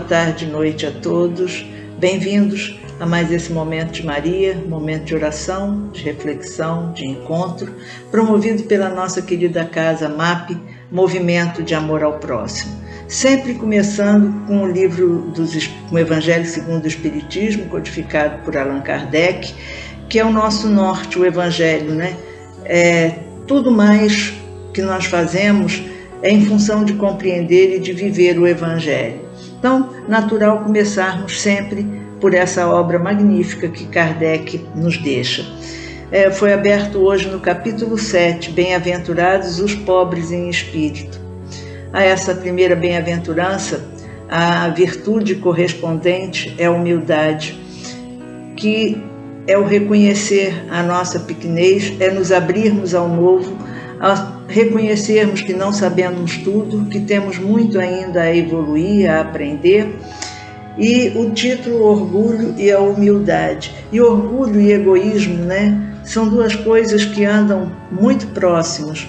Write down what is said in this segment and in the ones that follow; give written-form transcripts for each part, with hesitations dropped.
tarde e noite a todos. Bem-vindos a mais esse Momento de Maria, momento de oração, de reflexão, de encontro, promovido pela nossa querida casa MAP, Movimento de Amor ao Próximo. Sempre começando com o livro com o Evangelho segundo o Espiritismo, codificado por Allan Kardec, que é o nosso norte, o Evangelho, né? Tudo mais que nós fazemos é em função de compreender e de viver o Evangelho. Então, natural começarmos sempre por essa obra magnífica que Kardec nos deixa. Foi aberto hoje no capítulo 7, Bem-aventurados os pobres em espírito. A essa primeira bem-aventurança, a virtude correspondente é a humildade, que é o reconhecer a nossa pequenez, é nos abrirmos ao novo, a reconhecermos que não sabemos tudo, que temos muito ainda a evoluir, a aprender. E o título, Orgulho e a Humildade. E orgulho e egoísmo, né, são duas coisas que andam muito próximas.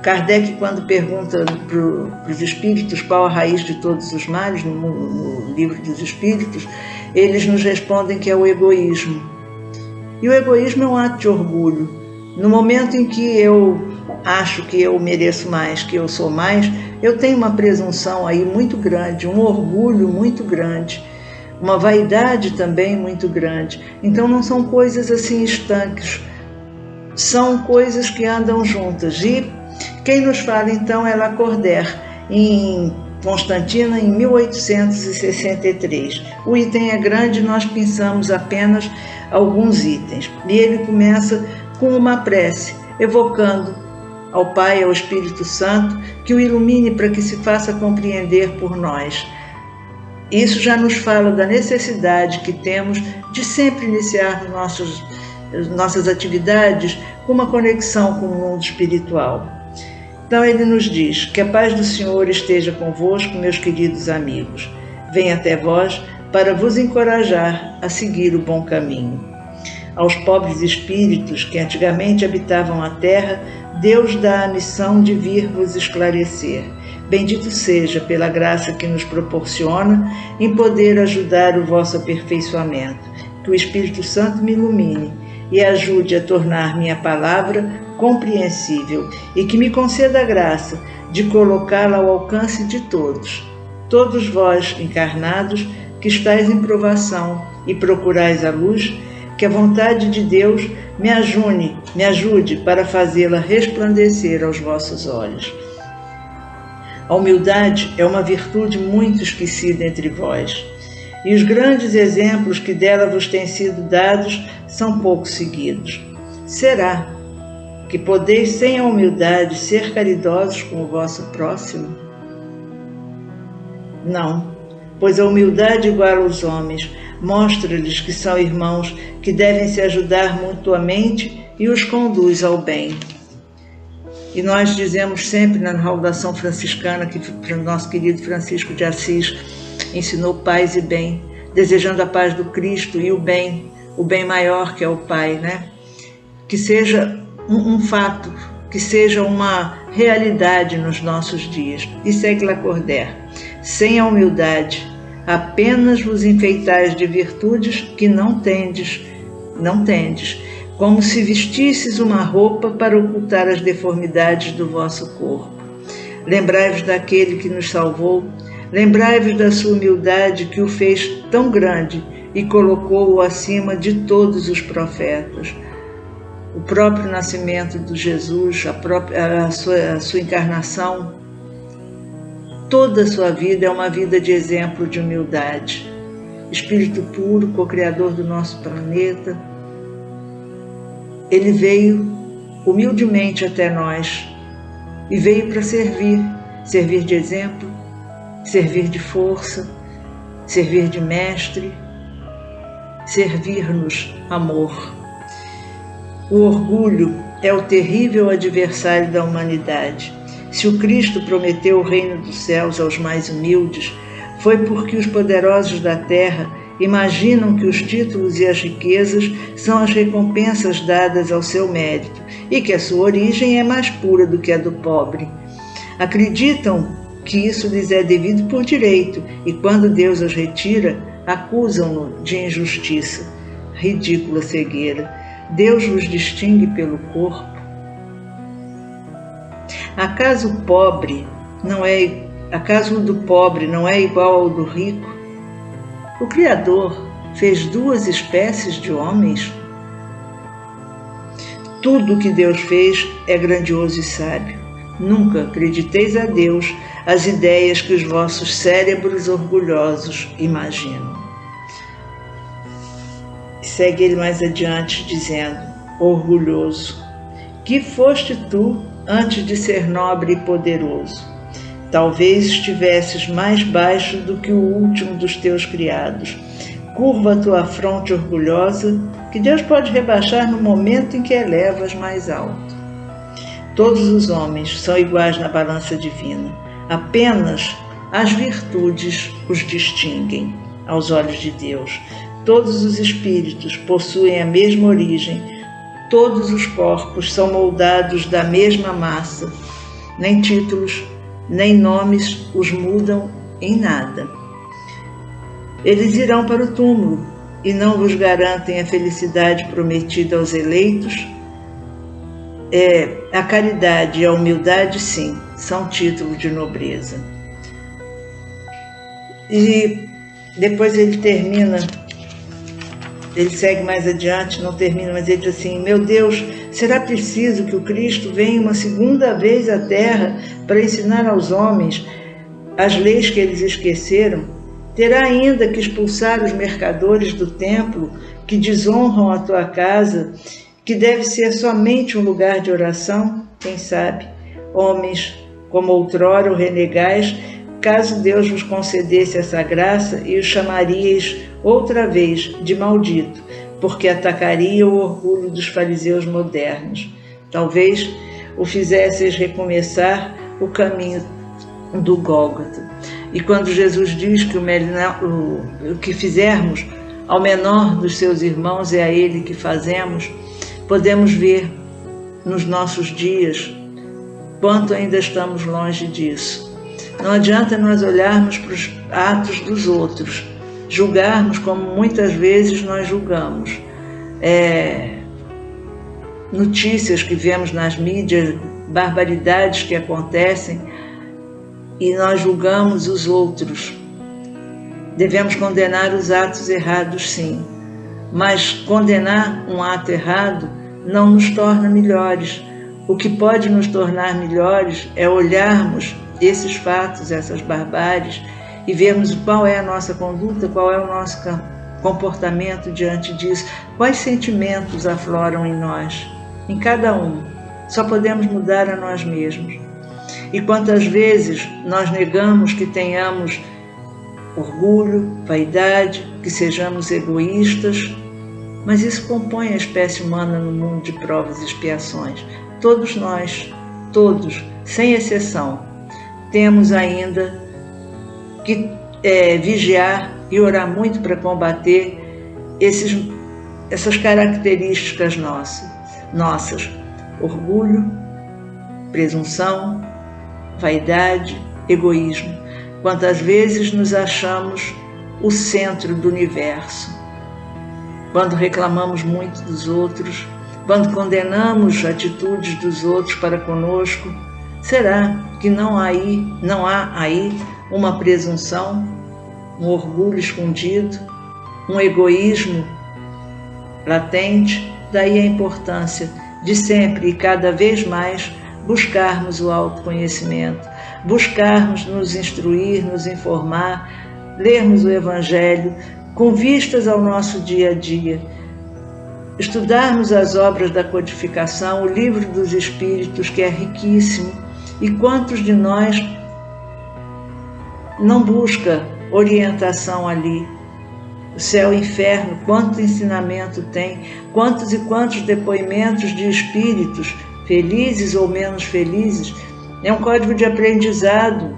Kardec, quando pergunta para os espíritos qual a raiz de todos os males, no livro dos Espíritos, eles nos respondem que é o egoísmo. E o egoísmo é um ato de orgulho. No momento em que eu acho que eu mereço mais, que eu sou mais, eu tenho uma presunção aí muito grande, um orgulho muito grande, uma vaidade também muito grande. Então não são coisas assim estanques, são coisas que andam juntas. E quem nos fala então é Lacordaire, em Constantina, em 1863. O item é grande, nós pensamos apenas alguns itens. E ele começa com uma prece, evocando ao Pai, ao Espírito Santo, que o ilumine para que se faça compreender por nós. Isso já nos fala da necessidade que temos de sempre iniciar nossas atividades com uma conexão com o mundo espiritual. Então ele nos diz: que a paz do Senhor esteja convosco, meus queridos amigos. Venho até vós para vos encorajar a seguir o bom caminho. Aos pobres espíritos que antigamente habitavam a terra, Deus dá a missão de vir vos esclarecer. Bendito seja pela graça que nos proporciona em poder ajudar o vosso aperfeiçoamento. Que o Espírito Santo me ilumine e ajude a tornar minha palavra compreensível e que me conceda a graça de colocá-la ao alcance de todos. Todos vós, encarnados, que estáis em provação e procurais a luz, que a vontade de Deus me ajude para fazê-la resplandecer aos vossos olhos. A humildade é uma virtude muito esquecida entre vós, e os grandes exemplos que dela vos têm sido dados são pouco seguidos. Será que podeis, sem a humildade, ser caridosos com o vosso próximo? Não, pois a humildade iguala os homens, mostra-lhes que são irmãos, que devem se ajudar mutuamente e os conduz ao bem. E nós dizemos sempre na Raudação Franciscana que o nosso querido Francisco de Assis ensinou paz e bem, desejando a paz do Cristo e o bem maior que é o Pai, né? Que seja um fato, que seja uma realidade nos nossos dias. E segue Lacordaire: sem a humildade, apenas vos enfeitais de virtudes que não tendes, como se vestisses uma roupa para ocultar as deformidades do vosso corpo. Lembrai-vos daquele que nos salvou, lembrai-vos da sua humildade que o fez tão grande e colocou-o acima de todos os profetas. O próprio nascimento de Jesus, a sua encarnação, toda a sua vida é uma vida de exemplo de humildade. Espírito puro, co-criador do nosso planeta, ele veio humildemente até nós e veio para servir de exemplo, servir de força, servir de mestre, servir-nos amor. O orgulho é o terrível adversário da humanidade. Se o Cristo prometeu o reino dos céus aos mais humildes, foi porque os poderosos da terra imaginam que os títulos e as riquezas são as recompensas dadas ao seu mérito e que a sua origem é mais pura do que a do pobre. Acreditam que isso lhes é devido por direito, e quando Deus os retira, acusam-no de injustiça. Ridícula cegueira! Deus vos distingue pelo corpo. Acaso o do pobre não é igual ao do rico? O Criador fez duas espécies de homens. Tudo o que Deus fez é grandioso e sábio. Nunca acrediteis a Deus as ideias que os vossos cérebros orgulhosos imaginam. Segue ele mais adiante, dizendo, orgulhoso, que foste tu antes de ser nobre e poderoso? Talvez estivesses mais baixo do que o último dos teus criados. Curva a tua fronte orgulhosa, que Deus pode rebaixar no momento em que elevas mais alto. Todos os homens são iguais na balança divina. Apenas as virtudes os distinguem aos olhos de Deus. Todos os espíritos possuem a mesma origem. Todos os corpos são moldados da mesma massa. Nem títulos, nem nomes os mudam em nada. Eles irão para o túmulo e não vos garantem a felicidade prometida aos eleitos. A caridade e a humildade, sim, são título de nobreza. E depois ele segue mais adiante, não termina, mas ele diz assim, meu Deus, será preciso que o Cristo venha uma segunda vez à Terra para ensinar aos homens as leis que eles esqueceram? Terá ainda que expulsar os mercadores do templo que desonram a tua casa, que deve ser somente um lugar de oração? Quem sabe, homens, como outrora o renegais, caso Deus vos concedesse essa graça e os chamaríeis outra vez de maldito, porque atacaria o orgulho dos fariseus modernos. Talvez o fizesseis recomeçar o caminho do Gólgota. E quando Jesus diz que o que fizermos ao menor dos seus irmãos é a ele que fazemos, podemos ver nos nossos dias quanto ainda estamos longe disso. Não adianta nós olharmos para os atos dos outros, julgarmos como muitas vezes nós julgamos. Notícias que vemos nas mídias, barbaridades que acontecem, e nós julgamos os outros. Devemos condenar os atos errados, sim, mas condenar um ato errado não nos torna melhores. O que pode nos tornar melhores é olharmos esses fatos, essas barbáries, e vermos qual é a nossa conduta, qual é o nosso comportamento diante disso, quais sentimentos afloram em nós, em cada um. Só podemos mudar a nós mesmos. E quantas vezes nós negamos que tenhamos orgulho, vaidade, que sejamos egoístas, mas isso compõe a espécie humana no mundo de provas e expiações. Todos nós, todos, sem exceção, temos ainda que vigiar e orar muito para combater essas características nossas. Orgulho, presunção, vaidade, egoísmo. Quantas vezes nos achamos o centro do universo. Quando reclamamos muito dos outros, quando condenamos atitudes dos outros para conosco, será que não há aí uma presunção, um orgulho escondido, um egoísmo latente? Daí a importância de sempre e cada vez mais buscarmos o autoconhecimento, buscarmos nos instruir, nos informar, lermos o Evangelho com vistas ao nosso dia a dia, estudarmos as obras da codificação, o livro dos Espíritos, que é riquíssimo, e quantos de nós não busca orientação ali? O céu e o inferno, quanto ensinamento tem, quantos e quantos depoimentos de espíritos, felizes ou menos felizes. É um código de aprendizado,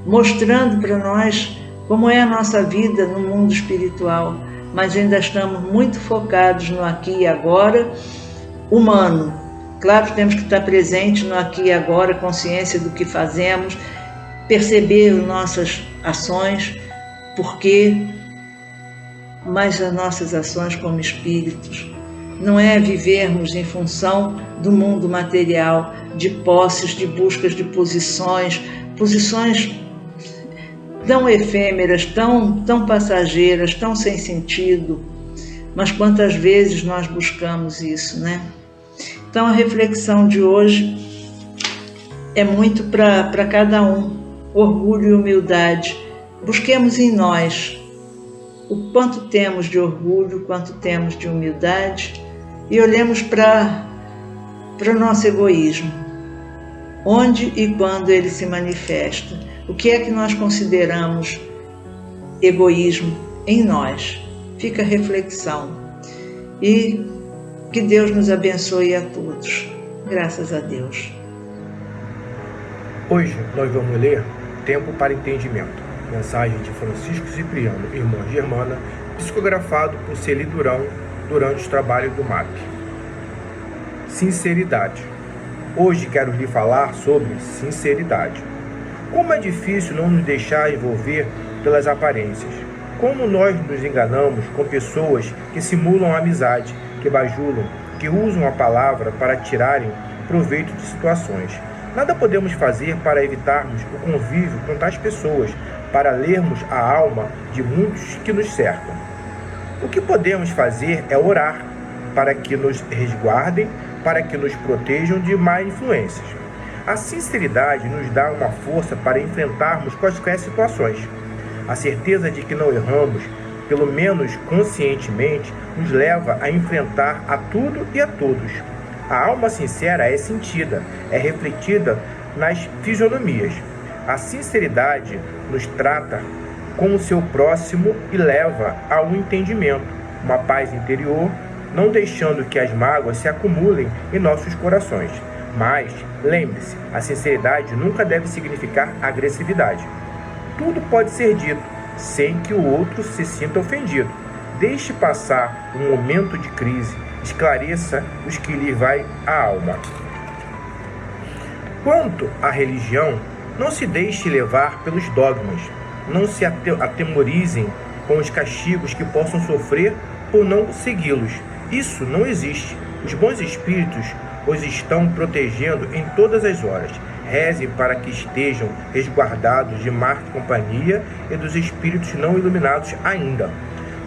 mostrando para nós como é a nossa vida no mundo espiritual, mas ainda estamos muito focados no aqui e agora humano. Claro que temos que estar presente no aqui e agora, consciência do que fazemos, perceber nossas ações, mas as nossas ações como espíritos não é vivermos em função do mundo material, de posses, de buscas de posições tão efêmeras, tão passageiras, tão sem sentido. Mas quantas vezes nós buscamos isso, né? Então a reflexão de hoje é muito para cada um, orgulho e humildade. Busquemos em nós o quanto temos de orgulho, quanto temos de humildade, e olhemos para o nosso egoísmo, onde e quando ele se manifesta. O que é que nós consideramos egoísmo em nós? Fica a reflexão. E que Deus nos abençoe a todos. Graças a Deus. Hoje nós vamos ler Tempo para Entendimento. Mensagem de Francisco Cipriano, irmã Germana, psicografado por Celi Durão durante os trabalhos do MAP. Sinceridade. Hoje quero lhe falar sobre sinceridade. Como é difícil não nos deixar envolver pelas aparências. Como nós nos enganamos com pessoas que simulam amizade, que bajulam, que usam a palavra para tirarem proveito de situações. Nada podemos fazer para evitarmos o convívio com tais pessoas, para lermos a alma de muitos que nos cercam. O que podemos fazer é orar para que nos resguardem, para que nos protejam de más influências. A sinceridade nos dá uma força para enfrentarmos quaisquer situações. A certeza de que não erramos, pelo menos conscientemente, nos leva a enfrentar a tudo e a todos. A alma sincera é sentida, é refletida nas fisionomias. A sinceridade nos trata com o seu próximo e leva ao entendimento, uma paz interior, não deixando que as mágoas se acumulem em nossos corações. Mas, lembre-se, a sinceridade nunca deve significar agressividade. Tudo pode ser dito, sem que o outro se sinta ofendido. Deixe passar um momento de crise, esclareça os que lhe vai a alma. Quanto à religião, não se deixe levar pelos dogmas. Não se atemorizem com os castigos que possam sofrer por não segui-los. Isso não existe. Os bons espíritos os estão protegendo em todas as horas. Reze para que estejam resguardados de má companhia e dos espíritos não iluminados ainda.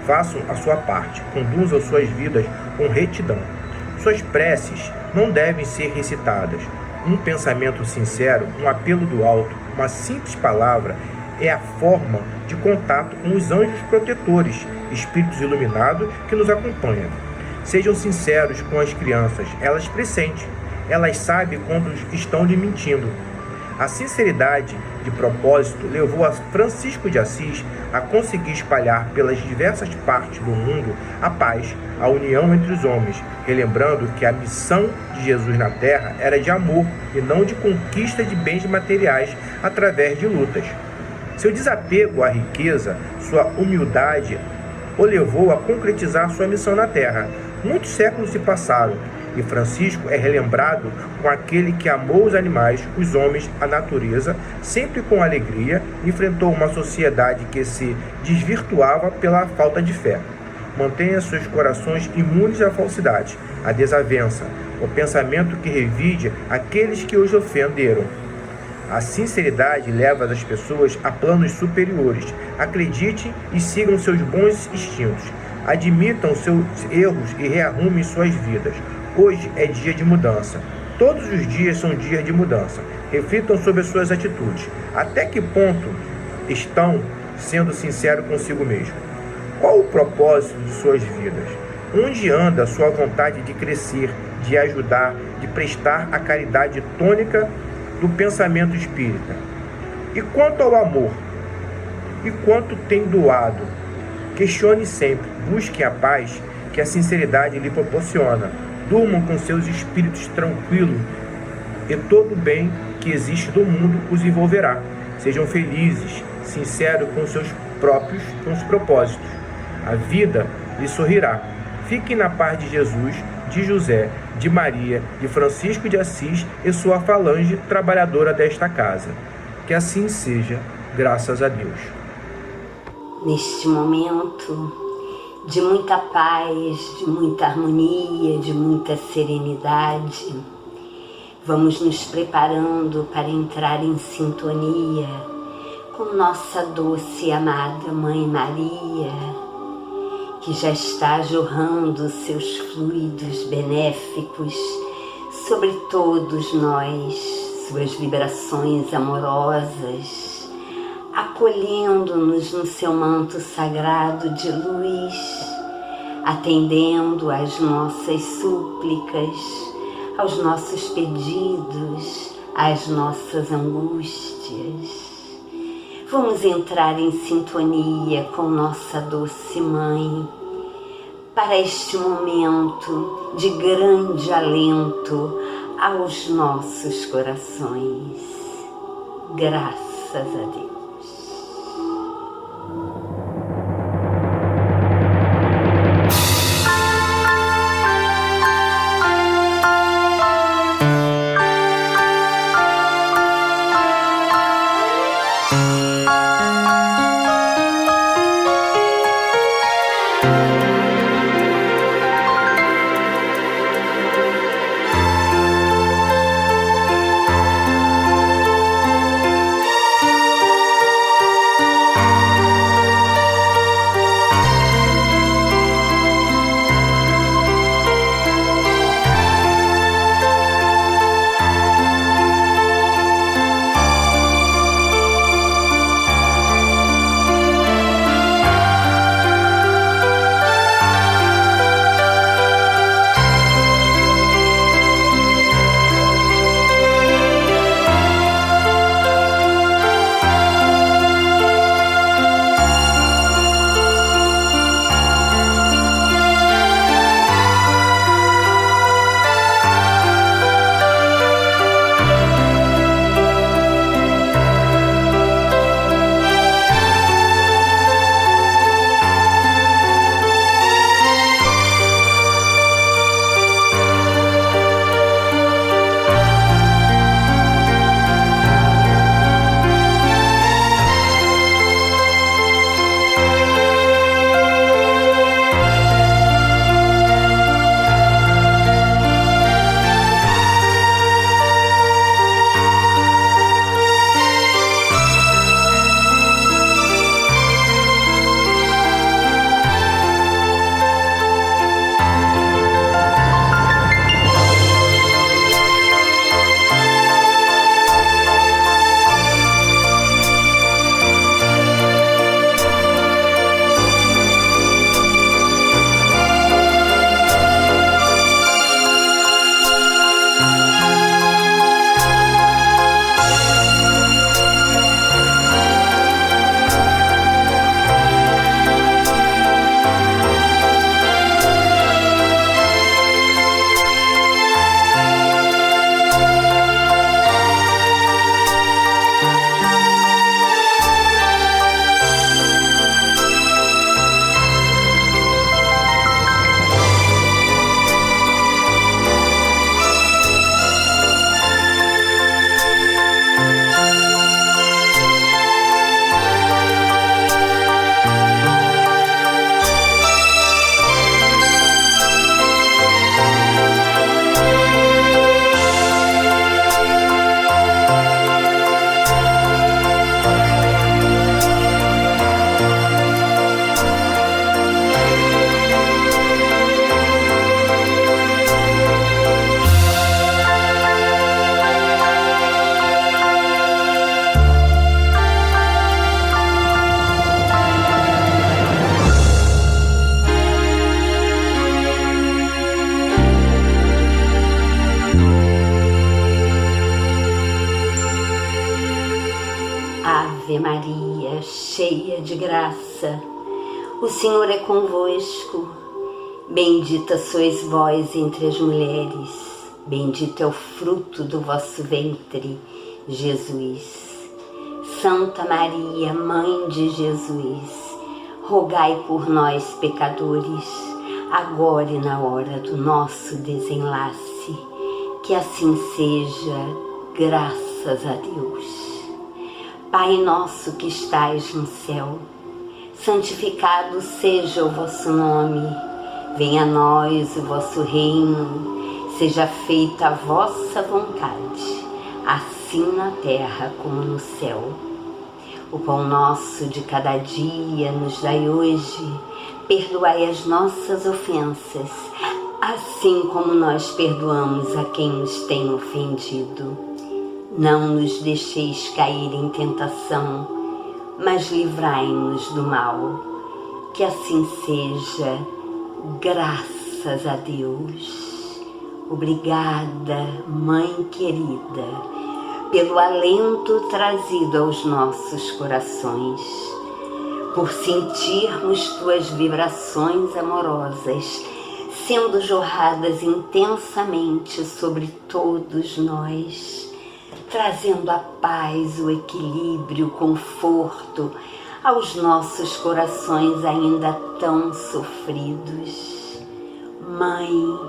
Façam a sua parte, conduzam suas vidas com retidão. Suas preces não devem ser recitadas. Um pensamento sincero, um apelo do alto, uma simples palavra é a forma de contato com os anjos protetores, espíritos iluminados que nos acompanham. Sejam sinceros com as crianças, elas pressentem, elas sabem quando estão lhe mentindo. A sinceridade de propósito levou a Francisco de Assis a conseguir espalhar pelas diversas partes do mundo a paz, a união entre os homens, relembrando que a missão de Jesus na Terra era de amor e não de conquista de bens materiais através de lutas. Seu desapego à riqueza, sua humildade, o levou a concretizar sua missão na Terra. Muitos séculos se passaram e Francisco é relembrado com aquele que amou os animais, os homens, a natureza, sempre com alegria, enfrentou uma sociedade que se desvirtuava pela falta de fé. Mantenha seus corações imunes à falsidade, à desavença, o pensamento que revide aqueles que os ofenderam. A sinceridade leva as pessoas a planos superiores. Acreditem e sigam seus bons instintos. Admitam seus erros e rearrumem suas vidas. Hoje é dia de mudança. Todos os dias são dias de mudança. Reflitam sobre as suas atitudes. Até que ponto estão sendo sinceros consigo mesmo? Qual o propósito de suas vidas? Onde anda a sua vontade de crescer, de ajudar, de prestar a caridade tônica do pensamento espírita? E quanto ao amor? E quanto tem doado? Questione sempre, busque a paz que a sinceridade lhe proporciona. Durmam com seus espíritos tranquilos e todo o bem que existe do mundo os envolverá. Sejam felizes, sinceros com seus próprios propósitos. A vida lhe sorrirá. Fiquem na paz de Jesus, de José, de Maria, de Francisco de Assis e sua falange trabalhadora desta casa. Que assim seja, graças a Deus. Neste momento de muita paz, de muita harmonia, de muita serenidade, vamos nos preparando para entrar em sintonia com nossa doce e amada Mãe Maria, que já está jorrando seus fluidos benéficos sobre todos nós, suas vibrações amorosas, acolhendo-nos no seu manto sagrado de luz, atendendo às nossas súplicas, aos nossos pedidos, às nossas angústias. Vamos entrar em sintonia com nossa doce Mãe para este momento de grande alento aos nossos corações. Graças a Deus. Ave Maria, cheia de graça, o Senhor é convosco. Bendita sois vós entre as mulheres, bendito é o fruto do vosso ventre, Jesus. Santa Maria, Mãe de Jesus, rogai por nós, pecadores, agora e na hora do nosso desenlace. Que assim seja, graças a Deus. Pai nosso que estais no céu, santificado seja o vosso nome. Venha a nós o vosso reino, seja feita a vossa vontade, assim na terra como no céu. O pão nosso de cada dia nos dai hoje, perdoai as nossas ofensas, assim como nós perdoamos a quem nos tem ofendido. Não nos deixeis cair em tentação, mas livrai-nos do mal. Que assim seja, graças a Deus. Obrigada, Mãe querida, pelo alento trazido aos nossos corações, por sentirmos tuas vibrações amorosas sendo jorradas intensamente sobre todos nós, trazendo a paz, o equilíbrio, o conforto aos nossos corações ainda tão sofridos. Mãe,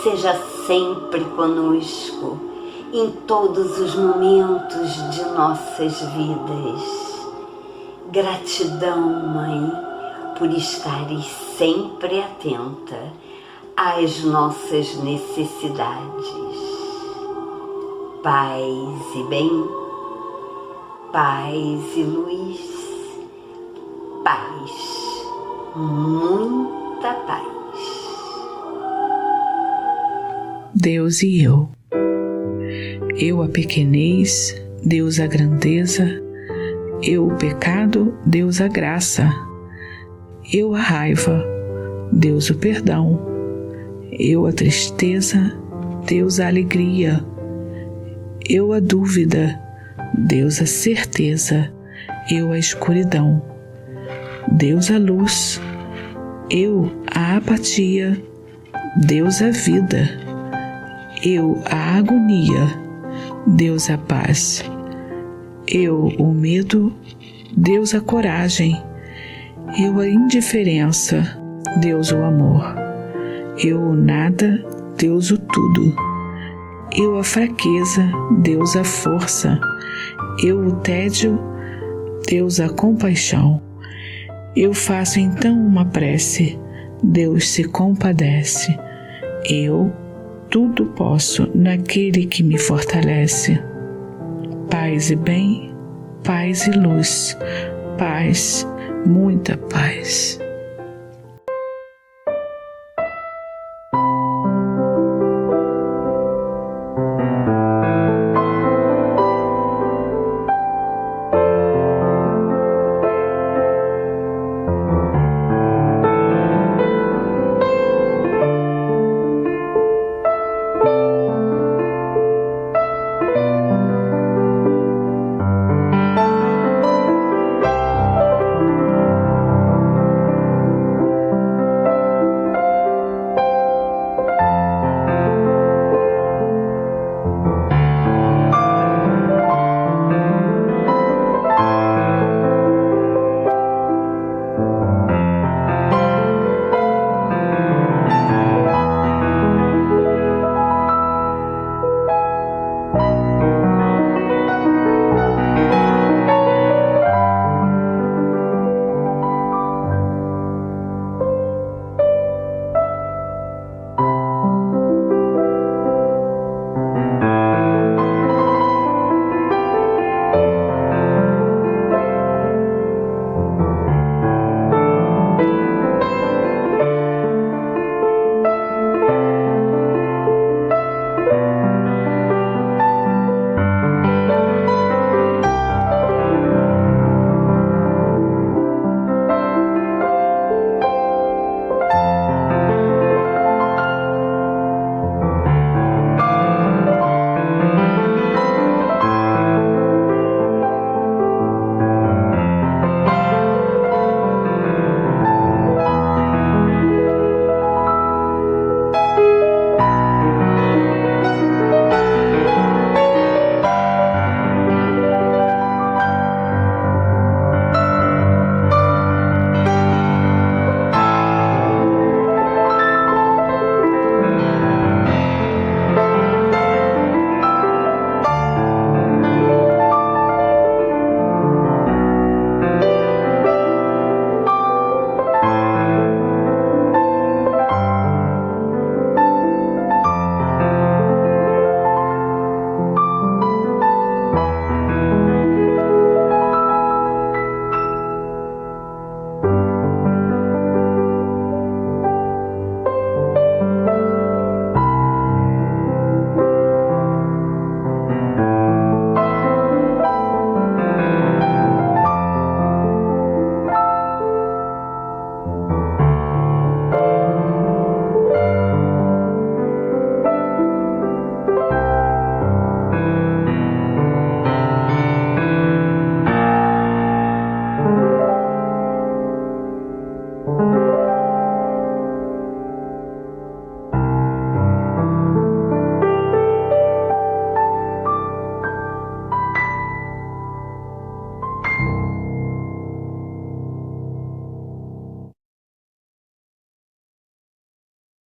seja sempre conosco em todos os momentos de nossas vidas. Gratidão, Mãe, por estares sempre atenta às nossas necessidades. Paz e bem, paz e luz, paz, muita paz. Deus e eu a pequenez, Deus a grandeza, eu o pecado, Deus a graça, eu a raiva, Deus o perdão, eu a tristeza, Deus a alegria, eu a dúvida, Deus a certeza, eu a escuridão, Deus a luz, eu a apatia, Deus a vida, eu a agonia, Deus a paz, eu o medo, Deus a coragem, eu a indiferença, Deus o amor, eu o nada, Deus o tudo, eu a fraqueza, Deus a força, eu o tédio, Deus a compaixão. Eu faço então uma prece, Deus se compadece. Eu tudo posso naquele que me fortalece. Paz e bem, paz e luz, paz, muita paz.